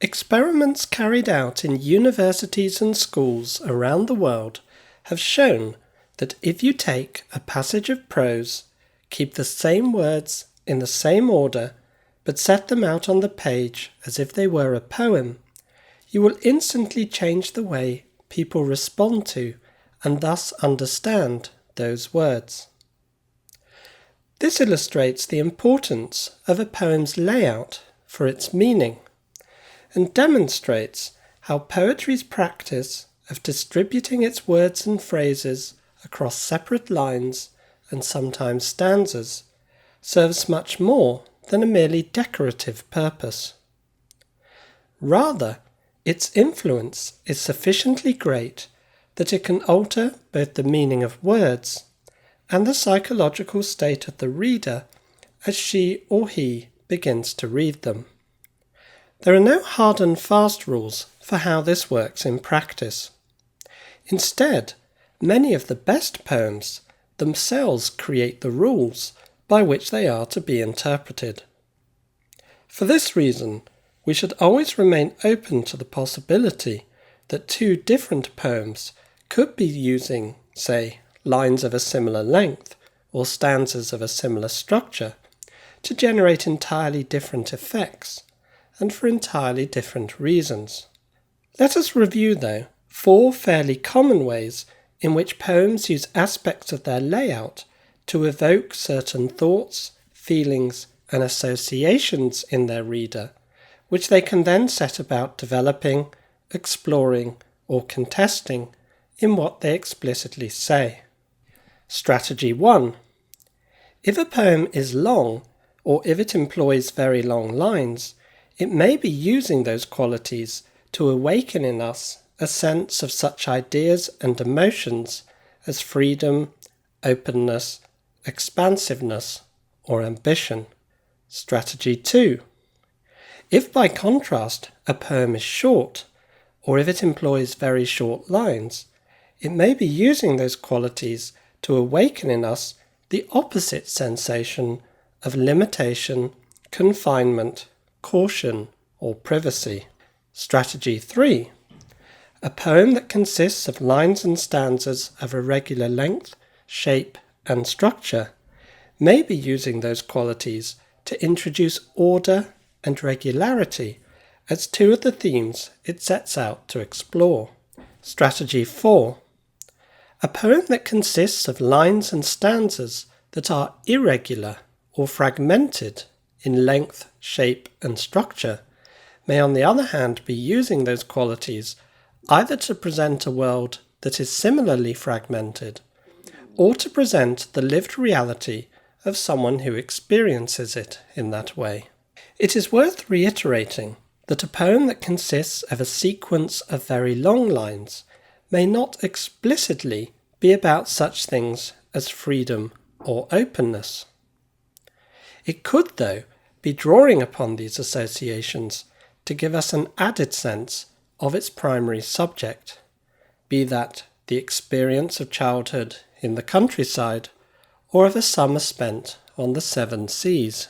Experiments carried out in universities and schools around the world have shown that if you take a passage of prose, keep the same words in the same order, but set them out on the page as if they were a poem, you will instantly change the way people respond to and thus understand those words. This illustrates the importance of a poem's layout for its meaning, and demonstrates how poetry's practice of distributing its words and phrases across separate lines and sometimes stanzas serves much more than a merely decorative purpose. Rather, its influence is sufficiently great that it can alter both the meaning of words and the psychological state of the reader as she or he begins to read them. There are no hard and fast rules for how this works in practice. Instead, many of the best poems themselves create the rules by which they are to be interpreted. For this reason, we should always remain open to the possibility that two different poems could be using, say, lines of a similar length or stanzas of a similar structure to generate entirely different effects, and for entirely different reasons. Let us review, though, 4 fairly common ways in which poems use aspects of their layout to evoke certain thoughts, feelings, and associations in their reader, which they can then set about developing, exploring, or contesting in what they explicitly say. Strategy 1. If a poem is long, or if it employs very long lines, it may be using those qualities to awaken in us a sense of such ideas and emotions as freedom, openness, expansiveness, or ambition. Strategy 2. If by contrast a poem is short, or if it employs very short lines, it may be using those qualities to awaken in us the opposite sensation of limitation, confinement, caution, or privacy. Strategy 3. A poem that consists of lines and stanzas of irregular length, shape, and structure may be using those qualities to introduce order and regularity as two of the themes it sets out to explore. Strategy 4. A poem that consists of lines and stanzas that are irregular or fragmented in length, shape, and structure may on the other hand be using those qualities either to present a world that is similarly fragmented, or to present the lived reality of someone who experiences it in that way. It is worth reiterating that a poem that consists of a sequence of very long lines may not explicitly be about such things as freedom or openness. It could, though, be drawing upon these associations to give us an added sense of its primary subject, be that the experience of childhood in the countryside or of a summer spent on the 7 seas.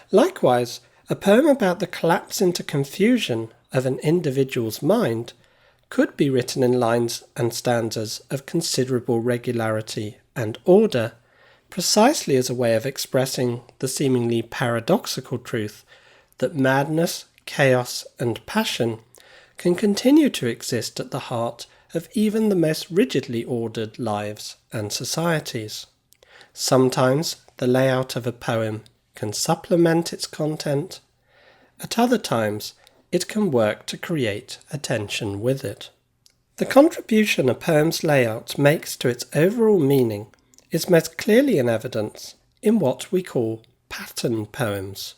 Likewise, a poem about the collapse into confusion of an individual's mind could be written in lines and stanzas of considerable regularity and order, precisely as a way of expressing the seemingly paradoxical truth that madness, chaos, and passion can continue to exist at the heart of even the most rigidly ordered lives and societies. Sometimes the layout of a poem can supplement its content. At other times, it can work to create a tension with it. The contribution a poem's layout makes to its overall meaning is most clearly in evidence in what we call pattern poems,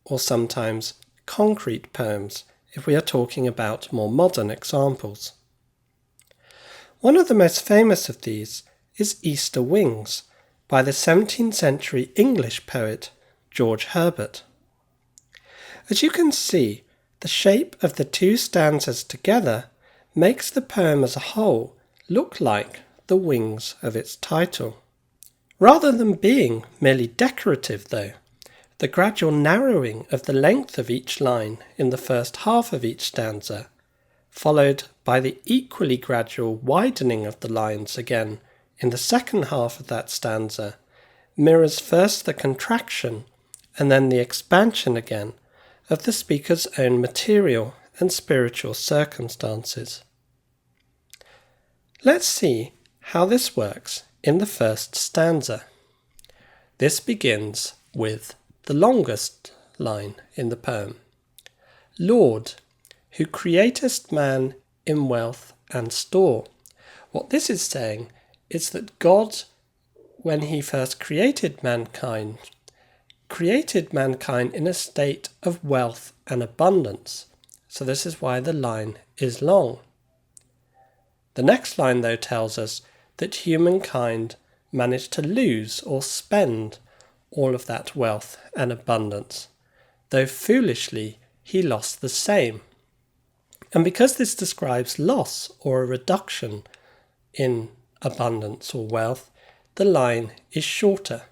or sometimes concrete poems if we are talking about more modern examples. One of the most famous of these is Easter Wings by the 17th century English poet George Herbert. As you can see, the shape of the 2 stanzas together makes the poem as a whole look like the wings of its title. Rather than being merely decorative, though, the gradual narrowing of the length of each line in the first half of each stanza, followed by the equally gradual widening of the lines again in the second half of that stanza, mirrors first the contraction and then the expansion again of the speaker's own material and spiritual circumstances. Let's see how this works in the first stanza. This begins with the longest line in the poem. Lord, who createst man in wealth and store. What this is saying is that God, when he first created mankind in a state of wealth and abundance. So this is why the line is long. The next line, though, tells us that humankind managed to lose or spend all of that wealth and abundance, though foolishly he lost the same. And because this describes loss or a reduction in abundance or wealth, the line is shorter.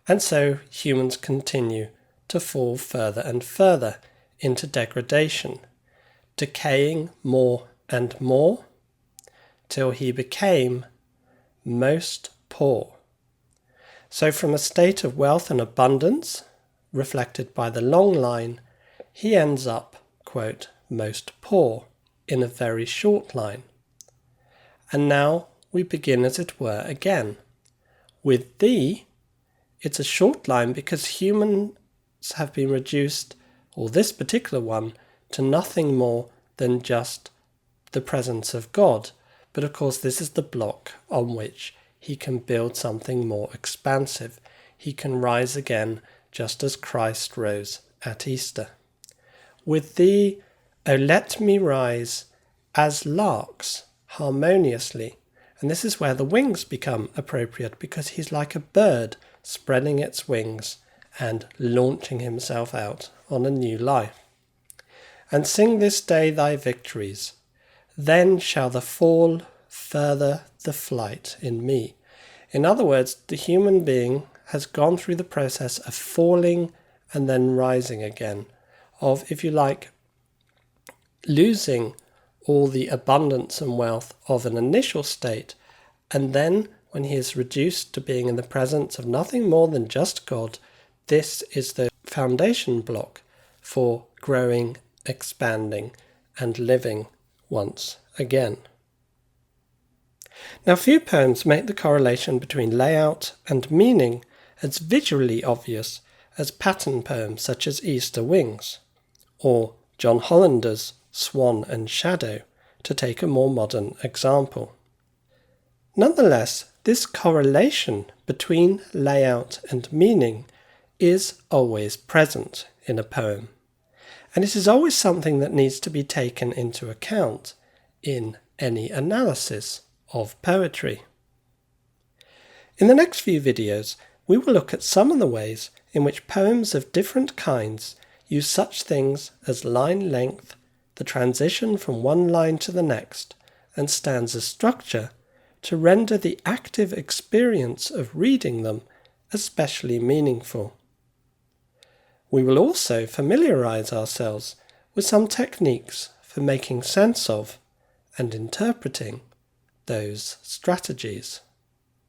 And so humans continue to fall further and further into degradation, decaying more and more, till he became most poor. So from a state of wealth and abundance, reflected by the long line, he ends up, quote, most poor, in a very short line. And now we begin, as it were, again. With thee, it's a short line because humans have been reduced, or this particular one, to nothing more than just the presence of God. But of course this is the block on which he can build something more expansive. He can rise again just as Christ rose at Easter. With thee, O let me rise as larks harmoniously. And this is where the wings become appropriate, because he's like a bird spreading its wings and launching himself out on a new life. And sing this day thy victories. Then shall the fall further the flight in me. In other words, the human being has gone through the process of falling and then rising again, of, if you like, losing all the abundance and wealth of an initial state, and then when he is reduced to being in the presence of nothing more than just God, this is the foundation block for growing, expanding, and living once again. Now, few poems make the correlation between layout and meaning as visually obvious as pattern poems such as Easter Wings, or John Hollander's Swan and Shadow, to take a more modern example. Nonetheless, this correlation between layout and meaning is always present in a poem, and it is always something that needs to be taken into account in any analysis of poetry. In the next few videos, we will look at some of the ways in which poems of different kinds use such things as line length, the transition from one line to the next, and stanza structure to render the active experience of reading them especially meaningful. We will also familiarize ourselves with some techniques for making sense of and interpreting those strategies.